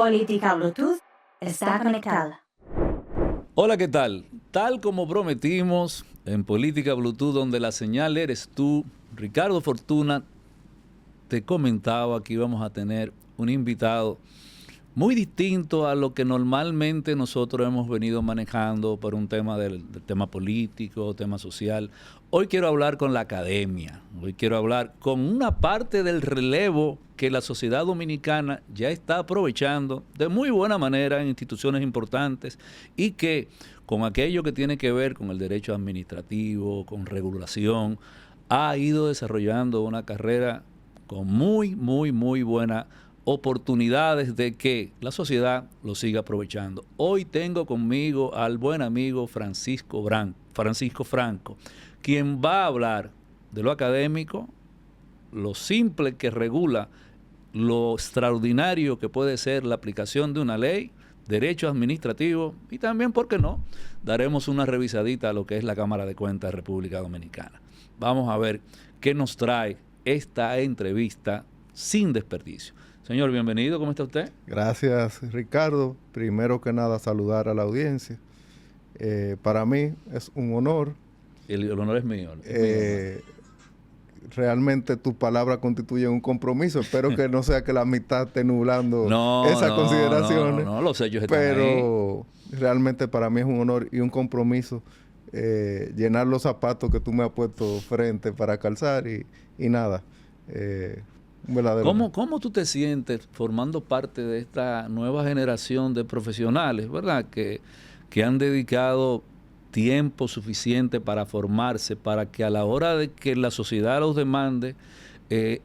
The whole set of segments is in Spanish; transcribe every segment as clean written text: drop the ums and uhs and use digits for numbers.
Política Bluetooth está conectada. Hola, ¿qué tal? Tal como prometimos en Política Bluetooth, donde la señal eres tú, Ricardo Fortuna, te comentaba que íbamos a tener un invitado muy distinto a lo que normalmente nosotros hemos venido manejando por un tema del tema político, tema social. Hoy quiero hablar con la academia, hoy quiero hablar con una parte del relevo que la sociedad dominicana ya está aprovechando de muy buena manera en instituciones importantes y que con aquello que tiene que ver con el derecho administrativo, con regulación, ha ido desarrollando una carrera con muy buena oportunidades de que la sociedad lo siga aprovechando. Hoy tengo conmigo al buen amigo Francisco Franco, quien va a hablar de lo académico, lo simple que regula, lo extraordinario que puede ser la aplicación de una ley, derecho administrativo y también, ¿por qué no?, daremos una revisadita a lo que es la Cámara de Cuentas de República Dominicana. Vamos a ver qué nos trae esta entrevista sin desperdicio. Señor, bienvenido, ¿cómo está usted? Gracias, Ricardo. Primero que nada, saludar a la audiencia. Para mí es un honor. El honor es mío. Realmente tus palabras constituyen un compromiso. Espero que no sea que la amistad esté nublando esas consideraciones. No, los hechos están pero ahí. Realmente para mí es un honor y un compromiso llenar los zapatos que tú me has puesto frente para calzar y nada. ¿Cómo tú te sientes formando parte de esta nueva generación de profesionales, verdad? Que han dedicado tiempo suficiente para formarse, para que a la hora de que la sociedad los demande,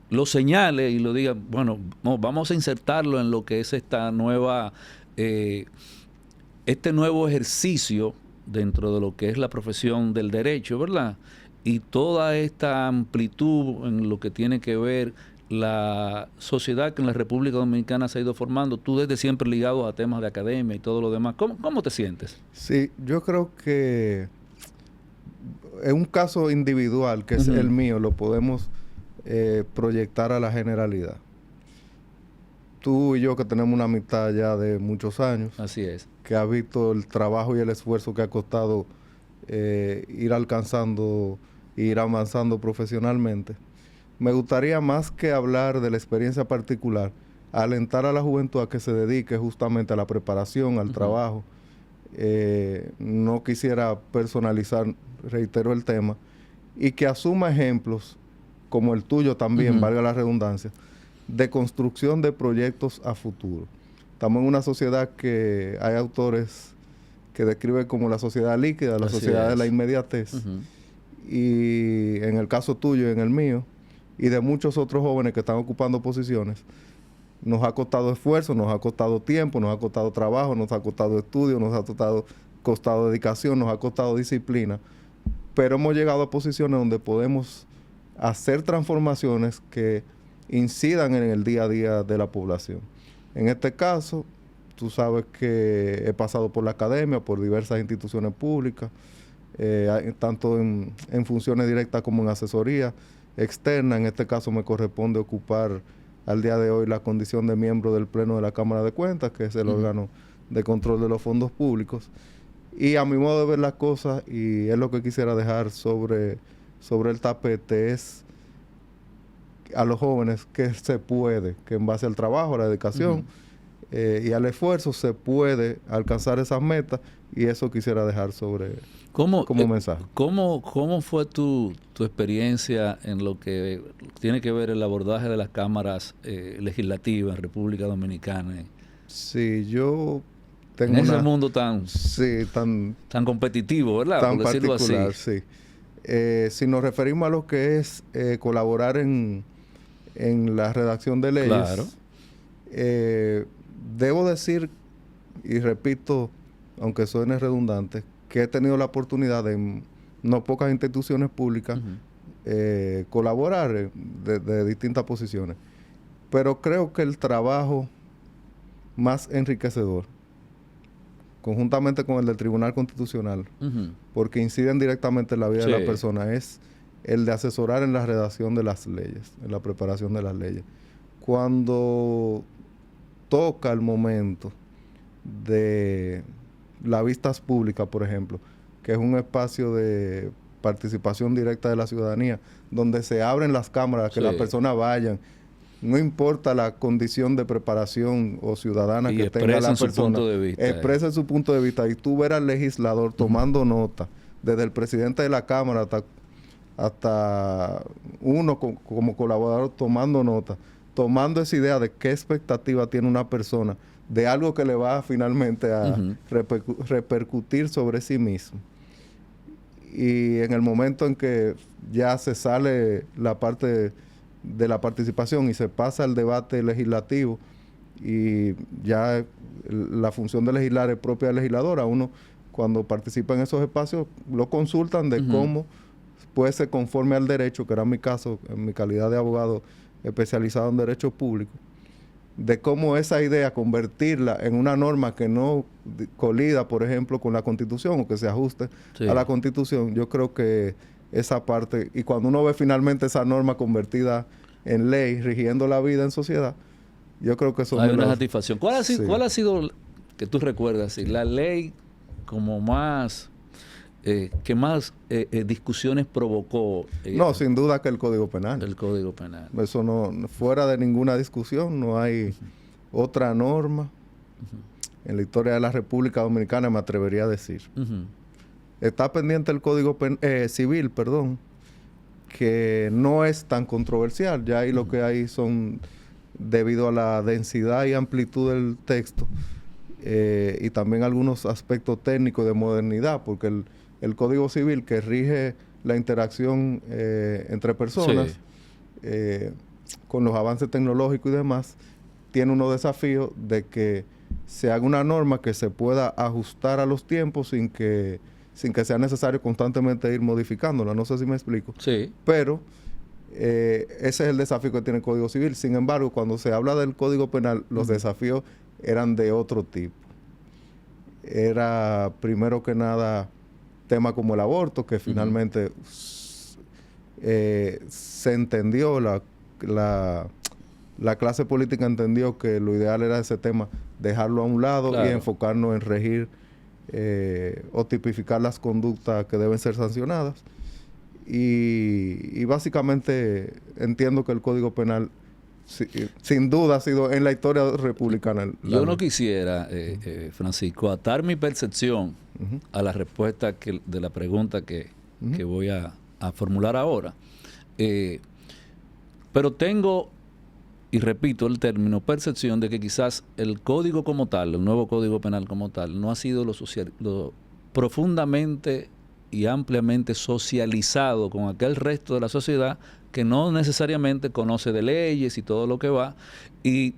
lo señale y lo diga, bueno, no, vamos a insertarlo en lo que es esta nueva, este nuevo ejercicio dentro de lo que es la profesión del derecho, ¿verdad? Y toda esta amplitud en lo que tiene que ver la sociedad que en la República Dominicana se ha ido formando, tú desde siempre ligado a temas de academia y todo lo demás. ¿Cómo te sientes? Sí, yo creo que en un caso individual, que es el mío, lo podemos proyectar a la generalidad. Tú y yo que tenemos una amistad ya de muchos años. Así es. Que ha visto el trabajo y el esfuerzo que ha costado ir alcanzando, ir avanzando profesionalmente. Me gustaría, más que hablar de la experiencia particular, alentar a la juventud a que se dedique justamente a la preparación, al trabajo. No quisiera personalizar, reitero el tema, y que asuma ejemplos, como el tuyo también, valga la redundancia, de construcción de proyectos a futuro. Estamos en una sociedad que hay autores que describen como la sociedad líquida, la sociedad de la inmediatez. Y en el caso tuyo y en el mío, y de muchos otros jóvenes que están ocupando posiciones, nos ha costado esfuerzo, nos ha costado tiempo, nos ha costado trabajo, nos ha costado estudio, nos ha costado dedicación, nos ha costado disciplina, pero hemos llegado a posiciones donde podemos hacer transformaciones que incidan en el día a día de la población. En este caso, tú sabes que he pasado por la academia, por diversas instituciones públicas, tanto en funciones directas como en asesoría externa. En este caso me corresponde ocupar al día de hoy la condición de miembro del Pleno de la Cámara de Cuentas, que es el órgano de control de los fondos públicos. Y a mi modo de ver las cosas, y es lo que quisiera dejar sobre el tapete, es a los jóvenes que se puede, que en base al trabajo, a la dedicación y al esfuerzo se puede alcanzar esas metas, y eso quisiera dejar como mensaje. ¿Cómo fue tu experiencia en lo que tiene que ver el abordaje de las cámaras legislativas en República Dominicana? Sí, yo tengo en ese mundo tan competitivo, ¿verdad? Tan por decirlo particular, así. Sí. Si nos referimos a lo que es colaborar en la redacción de leyes, claro. Debo decir, y repito, aunque suene redundante, que he tenido la oportunidad de en no pocas instituciones públicas colaborar de distintas posiciones. Pero creo que el trabajo más enriquecedor, conjuntamente con el del Tribunal Constitucional, porque inciden directamente en la vida de la persona, es el de asesorar en la redacción de las leyes, en la preparación de las leyes. Cuando toca el momento de las vistas públicas, por ejemplo, que es un espacio de participación directa de la ciudadanía, donde se abren las cámaras, que las personas vayan, no importa la condición de preparación o ciudadana que tenga la persona, expresen su punto de vista, y tú ver al legislador tomando nota, desde el presidente de la Cámara hasta uno como colaborador tomando nota, tomando esa idea de qué expectativa tiene una persona de algo que le va finalmente a repercutir sobre sí mismo. Y en el momento en que ya se sale la parte de la participación y se pasa al debate legislativo, y ya la función de legislar es propia del legislador, a uno cuando participa en esos espacios lo consultan de cómo puede ser conforme al derecho, que era mi caso en mi calidad de abogado especializado en derecho público, de cómo esa idea convertirla en una norma que no colida, por ejemplo, con la Constitución o que se ajuste a la Constitución. Yo creo que esa parte, y cuando uno ve finalmente esa norma convertida en ley, rigiendo la vida en sociedad, yo creo que eso hay una satisfacción. ¿Cuál ha sido, que tú recuerdas, la ley como más, que más discusiones provocó? No, sin duda que el Código Penal. El Código Penal. Eso no, fuera de ninguna discusión, no hay otra norma en la historia de la República Dominicana, me atrevería a decir. Está pendiente el Código Civil, que no es tan controversial. Ya ahí lo que hay son, debido a la densidad y amplitud del texto, y también algunos aspectos técnicos de modernidad, porque el Código Civil, que rige la interacción entre personas, con los avances tecnológicos y demás, tiene unos desafíos de que se haga una norma que se pueda ajustar a los tiempos sin que sea necesario constantemente ir modificándola. No sé si me explico. Sí. Pero ese es el desafío que tiene el Código Civil. Sin embargo, cuando se habla del Código Penal, los desafíos eran de otro tipo. Era, primero que nada, tema como el aborto, que finalmente se entendió, la clase política entendió que lo ideal era ese tema, dejarlo a un lado y enfocarnos en regir o tipificar las conductas que deben ser sancionadas. Y básicamente entiendo que el Código Penal sin duda ha sido en la historia republicana. Yo no quisiera, Francisco, atar mi percepción a la respuesta de la pregunta que voy a formular ahora. Pero tengo, y repito el término, percepción de que quizás el código como tal, el nuevo Código Penal como tal, no ha sido lo profundamente y ampliamente socializado con aquel resto de la sociedad que no necesariamente conoce de leyes y todo lo que va. Y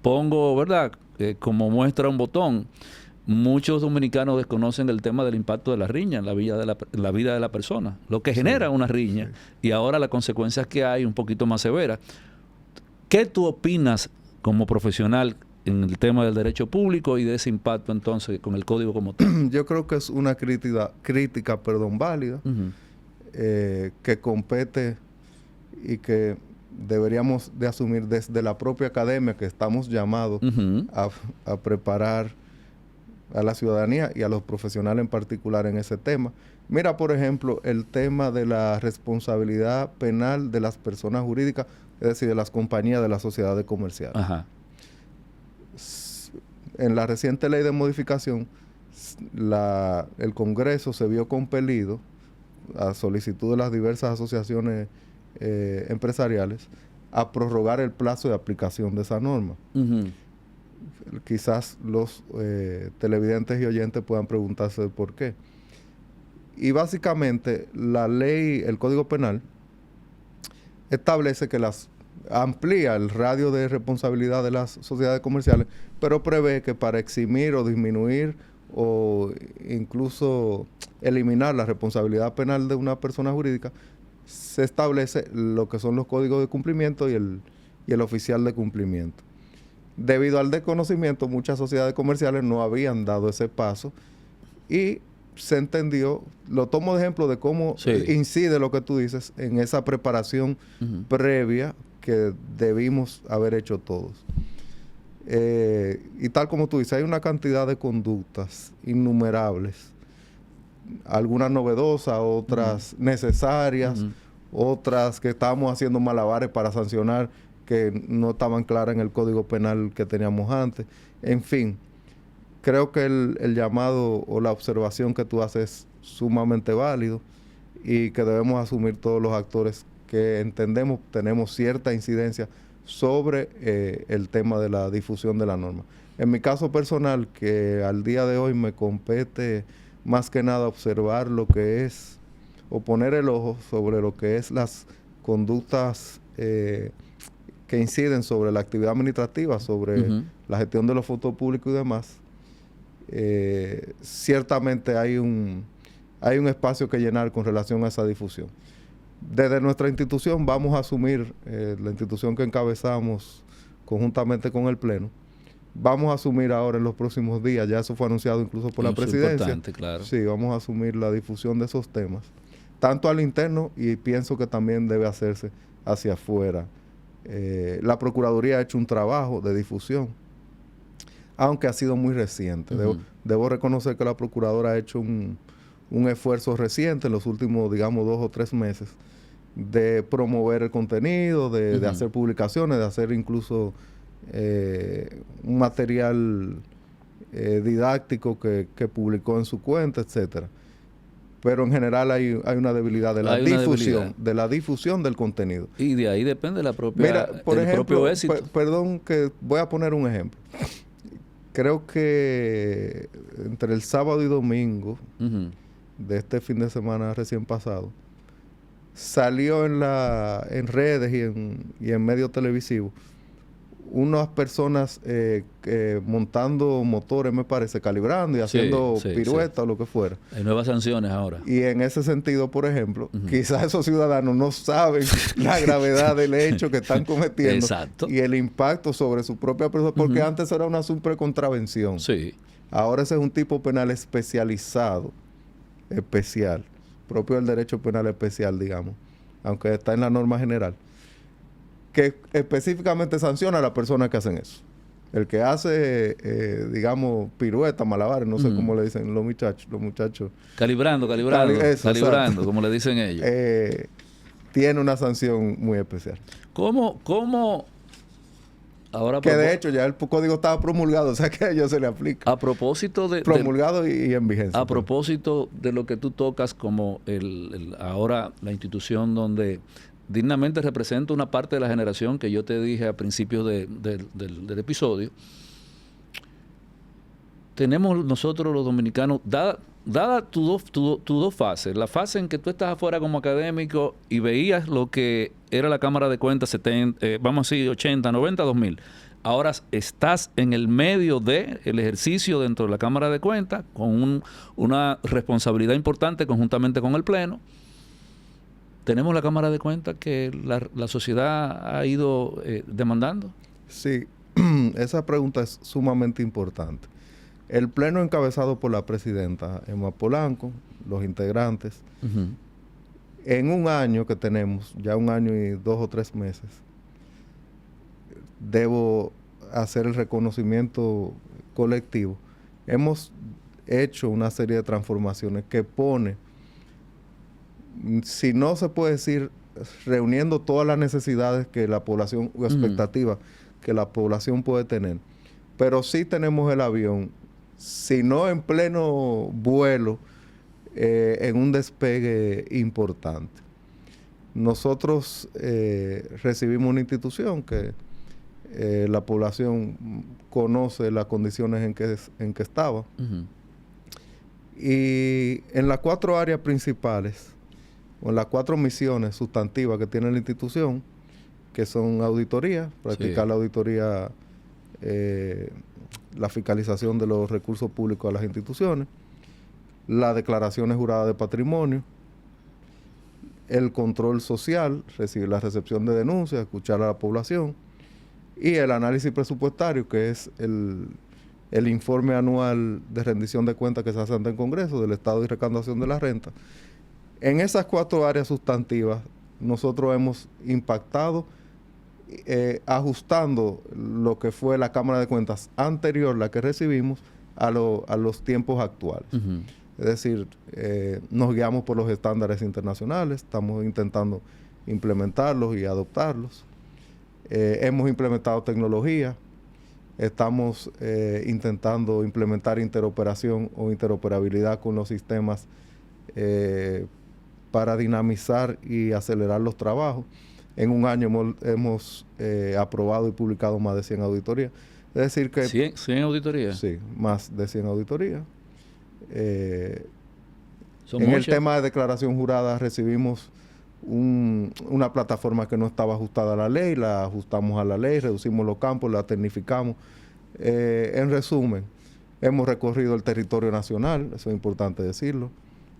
pongo, ¿verdad?, como muestra un botón, muchos dominicanos desconocen el tema del impacto de la riña en la vida de la persona, lo que genera una riña, y ahora las consecuencias que hay un poquito más severas. ¿Qué tú opinas como profesional en el tema del derecho público y de ese impacto entonces con el código como tal? Yo creo que es una crítica válida, que compete y que deberíamos de asumir desde la propia academia, que estamos llamados a preparar a la ciudadanía y a los profesionales en particular en ese tema. Mira, por ejemplo, el tema de la responsabilidad penal de las personas jurídicas, es decir, de las compañías de las sociedades comerciales. En la reciente ley de modificación, el Congreso se vio compelido, a solicitud de las diversas asociaciones empresariales, a prorrogar el plazo de aplicación de esa norma. Quizás los televidentes y oyentes puedan preguntarse por qué. Y básicamente la ley, el Código Penal, establece que amplía el radio de responsabilidad de las sociedades comerciales, pero prevé que para eximir o disminuir o incluso eliminar la responsabilidad penal de una persona jurídica, se establece lo que son los códigos de cumplimiento y el oficial de cumplimiento. Debido al desconocimiento, muchas sociedades comerciales no habían dado ese paso y se entendió, lo tomo de ejemplo de cómo incide lo que tú dices en esa preparación previa que debimos haber hecho todos. Y tal como tú dices, hay una cantidad de conductas innumerables, algunas novedosas, otras necesarias, otras que estábamos haciendo malabares para sancionar que no estaban claras en el Código Penal que teníamos antes. En fin, creo que el llamado o la observación que tú haces es sumamente válido y que debemos asumir todos los actores que entendemos tenemos cierta incidencia sobre el tema de la difusión de la norma. En mi caso personal, que al día de hoy me compete más que nada observar lo que es, o poner el ojo sobre lo que es las conductas que inciden sobre la actividad administrativa, sobre la gestión de los fondos públicos y demás, ciertamente hay un espacio que llenar con relación a esa difusión. Desde nuestra institución vamos a asumir, la institución que encabezamos conjuntamente con el Pleno, vamos a asumir ahora en los próximos días, ya eso fue anunciado incluso por la presidencia. Claro. Sí, vamos a asumir la difusión de esos temas, tanto al interno y pienso que también debe hacerse hacia afuera. La Procuraduría ha hecho un trabajo de difusión, aunque ha sido muy reciente. Debo reconocer que la Procuradora ha hecho un esfuerzo reciente en los últimos, digamos, 2 o 3 meses de promover el contenido, de hacer publicaciones, de hacer incluso un material didáctico que publicó en su cuenta, etcétera. Pero en general hay una debilidad de la difusión del contenido. Y de ahí depende la propia, Mira, por ejemplo, propio éxito. Perdón que voy a poner un ejemplo. Creo que entre el sábado y domingo de este fin de semana recién pasado, salió en redes y en medios televisivos unas personas montando motores, me parece, calibrando y haciendo piruetas o lo que fuera. Hay nuevas sanciones ahora. Y en ese sentido, por ejemplo, quizás esos ciudadanos no saben la gravedad del hecho que están cometiendo. Exacto. Y el impacto sobre su propia persona, porque antes era una simple contravención. Sí. Ahora ese es un tipo penal especializado, especial, propio del derecho penal especial, digamos, aunque está en la norma general, que específicamente sanciona a las personas que hacen eso. El que hace, digamos, piruetas, malabares, no sé cómo le dicen los muchachos. Calibrando, como le dicen ellos. Tiene una sanción muy especial. ¿Cómo? Ahora que de hecho ya el código estaba promulgado, o sea que a ellos se le aplica. A propósito de... Promulgado y en vigencia. A propósito de lo que tú tocas como ahora la institución donde dignamente representa una parte de la generación que yo te dije a principios del episodio. Tenemos nosotros los dominicanos, dada tus dos fases, la fase en que tú estás afuera como académico y veías lo que era la Cámara de Cuentas 80, 90, 2000. Ahora estás en el medio del ejercicio dentro de la Cámara de Cuentas con una responsabilidad importante conjuntamente con el Pleno. ¿Tenemos la Cámara de Cuentas que la sociedad ha ido demandando? Sí, esa pregunta es sumamente importante. El Pleno encabezado por la presidenta Emma Polanco, los integrantes, en un año que tenemos, ya 1 año y 2 o 3 meses, debo hacer el reconocimiento colectivo. Hemos hecho una serie de transformaciones que pone, si no se puede decir, reuniendo todas las necesidades que la población o expectativas que la población puede tener, pero sí tenemos el avión, si no en pleno vuelo, en un despegue importante. Nosotros recibimos una institución que la población conoce las condiciones en que estaba. Y en las 4 áreas principales, o en las 4 misiones sustantivas que tiene la institución, que son auditoría, practicar la auditoría, la fiscalización de los recursos públicos a las instituciones, las declaraciones juradas de patrimonio, el control social, la recepción de denuncias, escuchar a la población, y el análisis presupuestario, que es el informe anual de rendición de cuentas que se hace ante el Congreso del Estado y recaudación de la renta. En esas 4 áreas sustantivas, nosotros hemos impactado ajustando lo que fue la Cámara de Cuentas anterior, la que recibimos, a los tiempos actuales. Ujú. Es decir, nos guiamos por los estándares internacionales, estamos intentando implementarlos y adoptarlos. Hemos implementado tecnología, estamos intentando implementar interoperación o interoperabilidad con los sistemas para dinamizar y acelerar los trabajos. En un año hemos aprobado y publicado más de 100 auditorías. Es decir que... 100 auditorías. Sí, más de 100 auditorías. Son En el muchas. tema de declaración jurada recibimos una plataforma que no estaba ajustada a la ley, la ajustamos a la ley, reducimos los campos, la tecnificamos. En resumen, hemos recorrido el territorio nacional, eso es importante decirlo,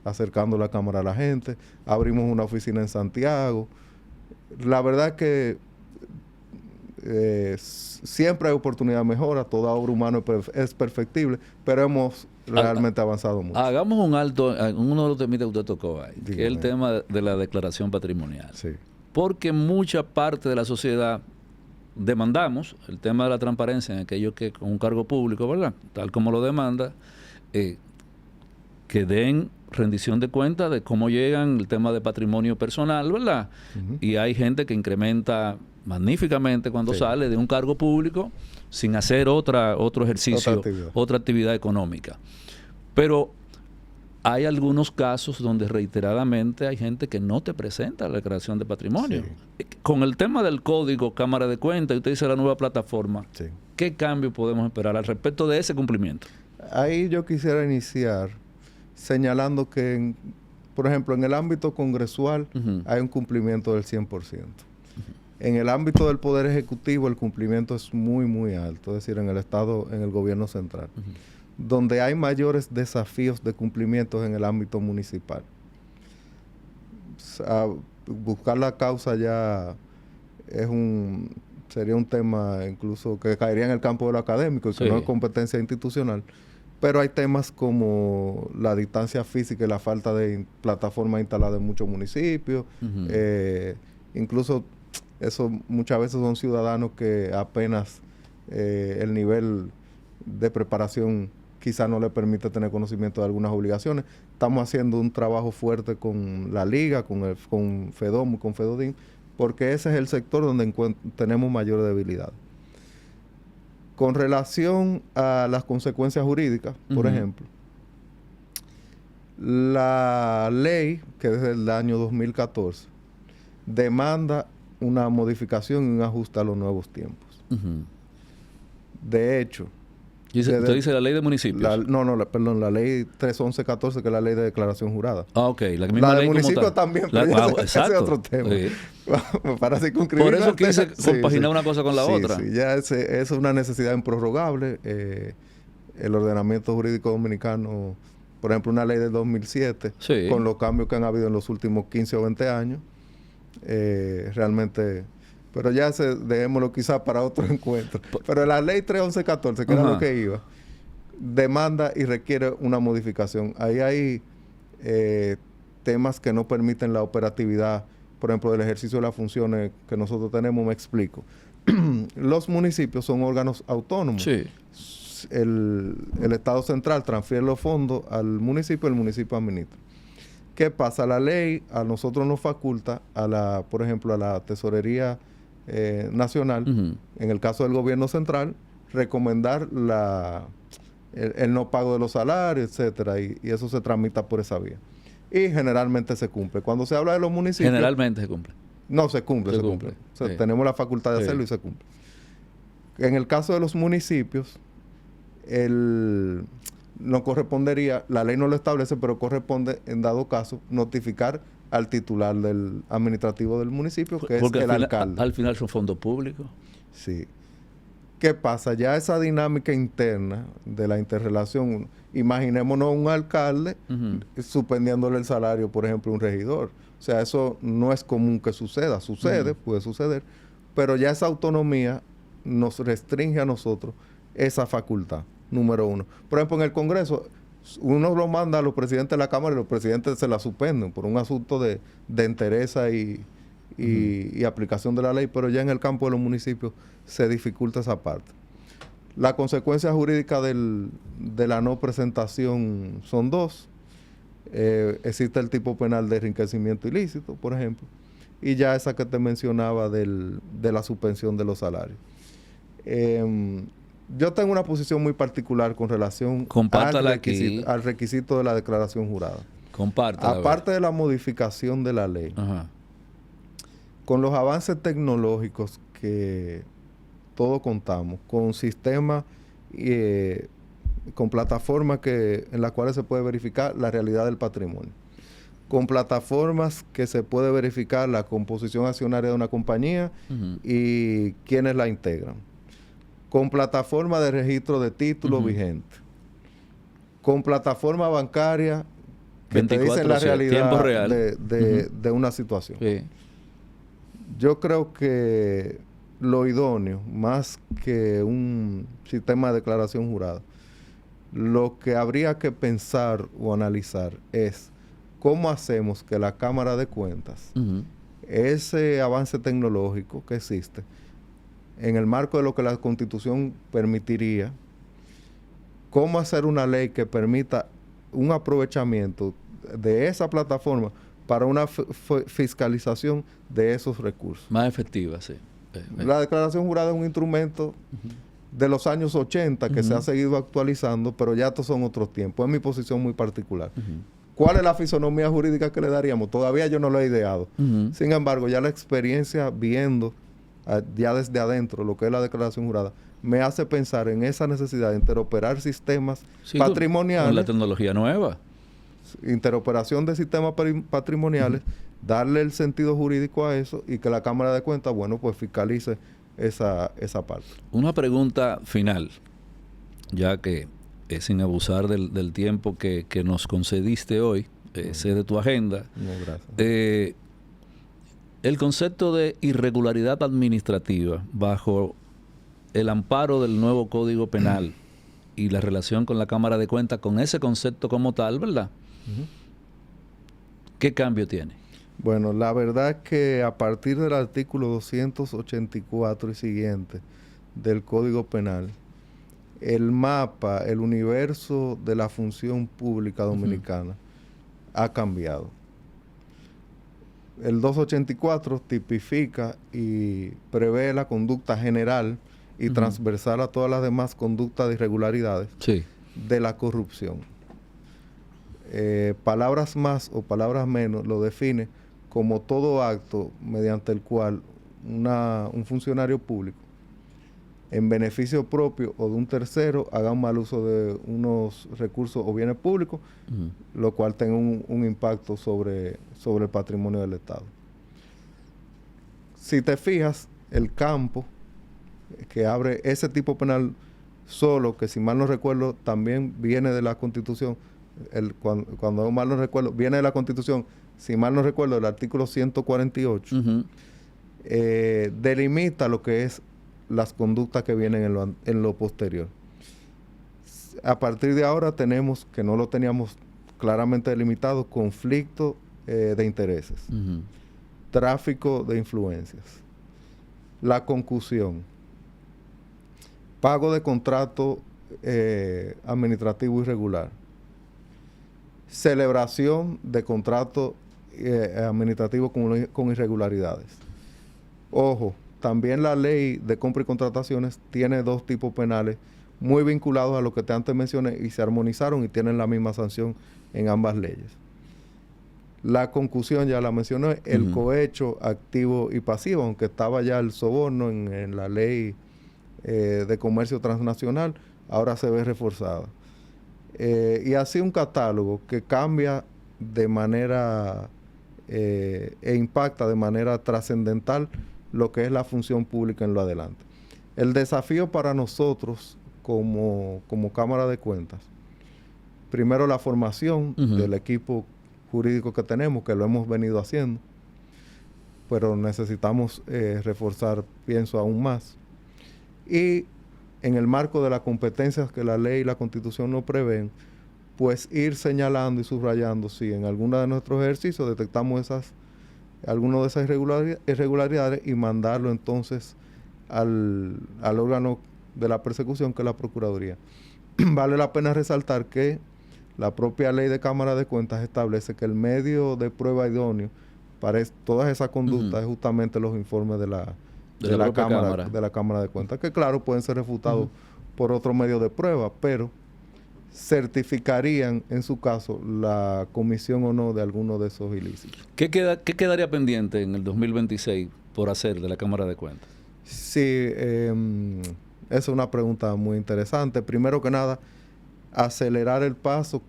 acercando la Cámara a la gente, abrimos una oficina en Santiago. La verdad que siempre hay oportunidad de mejora, toda obra humana es perfectible, pero hemos realmente avanzado mucho. Hagamos un alto en uno de los temas que usted tocó ahí, que es el Dígame. tema de la declaración patrimonial. Sí, Porque mucha parte de la sociedad demandamos el tema de la transparencia en aquellos que con un cargo público, ¿verdad? Tal como lo demanda, que den rendición de cuentas de cómo llegan el tema de patrimonio personal, ¿verdad? Ujú. Y hay gente que incrementa magníficamente cuando Sí. sale de un cargo público sin hacer otro ejercicio, Otra actividad. actividad económica. Pero hay algunos casos donde reiteradamente hay gente que no te presenta la declaración de patrimonio. Con el tema del código Cámara de Cuentas, y usted dice la nueva plataforma, Sí. ¿qué cambio podemos esperar al respecto de ese cumplimiento? Ahí yo quisiera iniciar señalando que, por ejemplo, en el ámbito congresual Ujú. hay un cumplimiento del 100%. En el ámbito del Poder Ejecutivo el cumplimiento es muy, muy alto, es decir, en el Estado, en el gobierno central. Donde hay mayores desafíos de cumplimientos en el ámbito municipal. Buscar la causa ya sería un tema incluso que caería en el campo de lo académico y que Sí. no es competencia institucional. Pero hay temas como la distancia física y la falta de plataforma instalada en muchos municipios. Ujú. Incluso eso muchas veces son ciudadanos que apenas el nivel de preparación quizá no le permite tener conocimiento de algunas obligaciones. Estamos haciendo un trabajo fuerte con la Liga, con FEDOM, con FEDODIN, porque ese es el sector donde tenemos mayor debilidad. Con relación a las consecuencias jurídicas, por Ujú. ejemplo, la ley, que desde el año 2014, demanda una modificación y un ajuste a los nuevos tiempos. Ujú. De hecho, Usted dice la ley de municipios. perdón, la ley 311-14, que es la ley de declaración jurada. Ok, la misma La de ley como municipio tal. también, pero ese es exacto. otro tema. Sí. Para circunscribir. Por eso quise Sí, compaginar sí. una cosa con la Sí, otra. Sí, ya eso es una necesidad improrrogable. El ordenamiento jurídico dominicano, por ejemplo, una ley del 2007, Sí. con los cambios que han habido en los últimos 15 o 20 años, realmente... Pero ya dejémoslo quizás para otro encuentro. Pero la ley 311-14, que era Ajá. lo que iba, demanda y requiere una modificación. Ahí hay temas que no permiten la operatividad, por ejemplo, del ejercicio de las funciones que nosotros tenemos. Me explico. Los municipios son órganos autónomos. Sí. El Estado central transfiere los fondos al municipio, el municipio administra. ¿Qué pasa? La ley a nosotros nos faculta, por ejemplo, a la Tesorería Nacional, Ujú. en el caso del gobierno central, recomendar el no pago de los salarios, etcétera, y eso se tramita por esa vía. Y generalmente se cumple. Cuando se habla de los municipios... Generalmente se cumple. No, se cumple. Se O sea, cumple, sí. tenemos la facultad de Sí. hacerlo y se cumple. En el caso de los municipios, no correspondería, la ley no lo establece, pero corresponde, en dado caso, notificar al titular del administrativo del municipio, que Porque es el alcalde. al final son fondos públicos. Sí. ¿Qué pasa? Ya esa dinámica interna de la interrelación, imaginémonos un alcalde Ujú. suspendiéndole el salario, por ejemplo, a un regidor. O sea, eso no es común que suceda. Sucede, puede suceder, pero ya esa autonomía nos restringe a nosotros esa facultad, número uno. Por ejemplo, en el Congreso, uno lo manda a los presidentes de la Cámara y los presidentes se la suspenden por un asunto de entereza y y aplicación de la ley, pero ya en el campo de los municipios se dificulta esa parte. La consecuencia jurídica de la no presentación son dos. Existe el tipo penal de enriquecimiento ilícito, por ejemplo, y ya esa que te mencionaba de la suspensión de los salarios. Yo tengo una posición muy particular con relación al requisito de la declaración jurada. Compártala. Aparte de la modificación de la ley, con los avances tecnológicos que todos contamos, con sistemas, con plataformas en las cuales se puede verificar la realidad del patrimonio, con plataformas que se puede verificar la composición accionaria de una compañía y quiénes la integran, con plataforma de registro de títulos vigentes, con plataforma bancaria que te dicen la realidad tiempo real. de una situación. Sí. Yo creo que lo idóneo, más que un sistema de declaración jurada, lo que habría que pensar o analizar es cómo hacemos que la Cámara de Cuentas, ese avance tecnológico que existe, en el marco de lo que la Constitución permitiría, cómo hacer una ley que permita un aprovechamiento de esa plataforma para una fiscalización de esos recursos. Más efectiva, sí. La declaración jurada es un instrumento de los años 80 que se ha seguido actualizando, pero ya estos son otros tiempos. Es mi posición muy particular. ¿Cuál es la fisonomía jurídica que le daríamos? Todavía yo no lo he ideado. Sin embargo, ya la experiencia viendo ya desde adentro lo que es la declaración jurada me hace pensar en esa necesidad de interoperar sistemas patrimoniales. Con la tecnología nueva. Interoperación de sistemas patrimoniales, darle el sentido jurídico a eso y que la Cámara de Cuentas, pues fiscalice esa parte. Una pregunta final, ya que sin abusar del tiempo que nos concediste hoy, sé de tu agenda. No, gracias. El concepto de irregularidad administrativa bajo el amparo del nuevo Código Penal y la relación con la Cámara de Cuentas, con ese concepto como tal, ¿verdad? ¿Qué cambio tiene? Bueno, la verdad es que a partir del artículo 284 y siguiente del Código Penal, el mapa, el universo de la función pública dominicana ha cambiado. El 284 tipifica y prevé la conducta general y transversal a todas las demás conductas de irregularidades de la corrupción. Palabras más o palabras menos lo define como todo acto mediante el cual un funcionario público, en beneficio propio o de un tercero, haga un mal uso de unos recursos o bienes públicos, lo cual tenga un impacto sobre el patrimonio del Estado. Si te fijas, el campo que abre ese tipo penal solo, que si mal no recuerdo también viene de la Constitución, cuando mal no recuerdo, viene de la Constitución, si mal no recuerdo, el artículo 148, delimita lo que es las conductas que vienen en lo posterior. A partir de ahora tenemos, que no lo teníamos claramente delimitado, conflicto de intereses, tráfico de influencias, la concusión, pago de contrato administrativo irregular, celebración de contrato administrativo con irregularidades. Ojo, también la ley de compra y contrataciones tiene dos tipos penales muy vinculados a lo que te antes mencioné y se armonizaron y tienen la misma sanción en ambas leyes. La concusión ya la mencioné, el cohecho activo y pasivo, aunque estaba ya el soborno en la ley de comercio transnacional, ahora se ve reforzada. Y así un catálogo que cambia de manera e impacta de manera trascendental lo que es la función pública en lo adelante. El desafío para nosotros como Cámara de Cuentas, primero la formación del equipo jurídico que tenemos, que lo hemos venido haciendo, pero necesitamos reforzar, pienso, aún más. Y en el marco de las competencias que la ley y la Constitución nos prevén, pues ir señalando y subrayando si en alguno de nuestros ejercicios detectamos esas alguno de esas irregularidades y mandarlo entonces al órgano de la persecución, que es la Procuraduría. Vale la pena resaltar que la propia ley de Cámara de Cuentas establece que el medio de prueba idóneo para todas esas conductas es justamente los informes de la Cámara de Cuentas, que claro, pueden ser refutados por otro medio de prueba, pero certificarían en su caso la comisión o no de alguno de esos ilícitos. ¿Qué quedaría pendiente en el 2026 por hacer de la Cámara de Cuentas? Sí, esa es una pregunta muy interesante. Primero que nada, acelerar el paso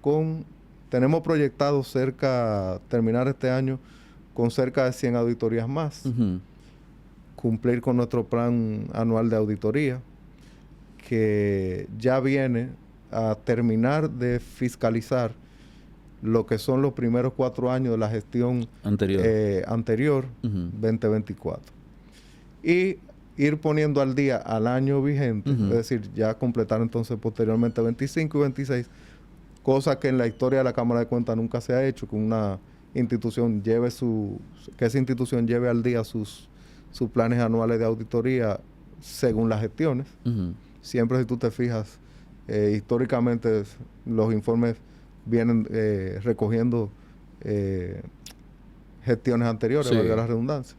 tenemos proyectado terminar este año con cerca de 100 auditorías más, cumplir con nuestro plan anual de auditoría, que ya viene a terminar de fiscalizar lo que son los primeros 4 años de la gestión anterior 2024. Y ir poniendo al día al año vigente, es decir, ya completar entonces posteriormente 25 y 26, cosa que en la historia de la Cámara de Cuentas nunca se ha hecho, que una institución que esa institución lleve al día sus planes anuales de auditoría según las gestiones. Siempre, si tú te fijas, históricamente los informes vienen recogiendo gestiones anteriores, valga la redundancia.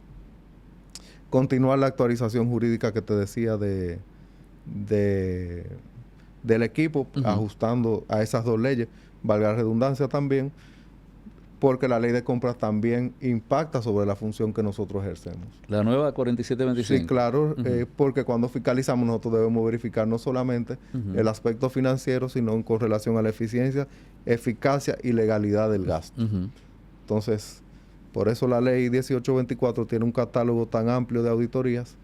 Continuar la actualización jurídica que te decía del equipo, ajustando a esas 2 leyes, valga la redundancia también, porque la ley de compras también impacta sobre la función que nosotros ejercemos. La nueva 4725. Sí, claro, porque cuando fiscalizamos nosotros debemos verificar no solamente el aspecto financiero, sino con relación a la eficiencia, eficacia y legalidad del gasto. Entonces, por eso la ley 1824 tiene un catálogo tan amplio de auditorías.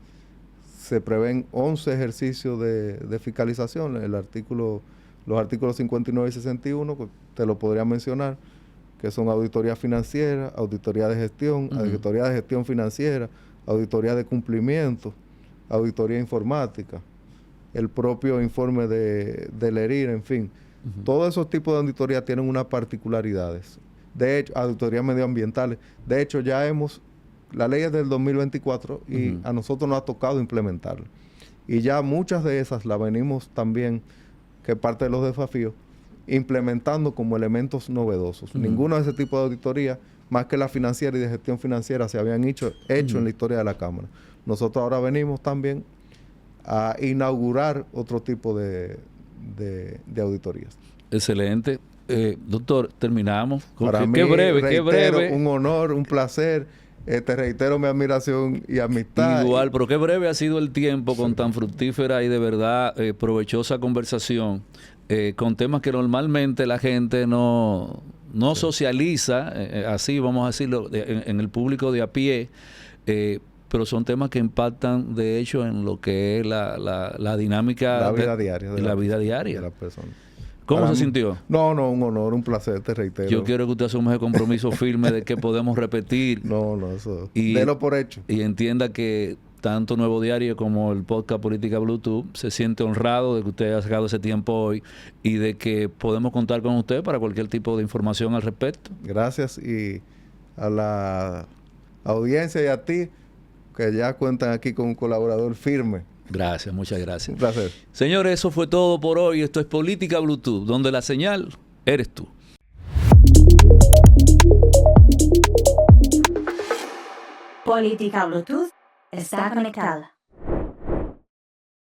Se prevén 11 ejercicios de fiscalización. Los artículos 59 y 61, pues, te lo podría mencionar, que son auditoría financiera, auditoría de gestión, auditoría de gestión financiera, auditoría de cumplimiento, auditoría informática, el propio informe del ERIR, en fin. Todos esos tipos de auditoría tienen unas particularidades. De hecho, auditorías medioambientales. De hecho, la ley es del 2024 y a nosotros nos ha tocado implementarla. Y ya muchas de esas las venimos también, que es parte de los desafíos, implementando como elementos novedosos. Ninguno de ese tipo de auditoría, más que la financiera y de gestión financiera, se habían hecho en la historia de la Cámara. Nosotros ahora venimos también a inaugurar otro tipo de auditorías. Excelente. Doctor, terminamos. Para mí, qué breve. Un honor, un placer. Te reitero mi admiración y amistad. Igual, pero qué breve ha sido el tiempo con tan fructífera y de verdad provechosa conversación con temas que normalmente la gente no socializa, así vamos a decirlo, en el público de a pie, pero son temas que impactan de hecho en lo que es la dinámica. La vida diaria. La vida diaria de la persona. ¿Cómo se sintió? No, un honor, un placer, te reitero. Yo quiero que usted asuma ese compromiso firme de que podemos repetir. No, eso. Délo por hecho. Y entienda que tanto Nuevo Diario como el podcast Política Bluetooth se siente honrado de que usted haya sacado ese tiempo hoy y de que podemos contar con usted para cualquier tipo de información al respecto. Gracias, y a la audiencia y a ti, que ya cuentan aquí con un colaborador firme. Gracias, muchas gracias. Un placer. Señores, eso fue todo por hoy. Esto es Política Bluetooth, donde la señal eres tú. Política Bluetooth está conectada.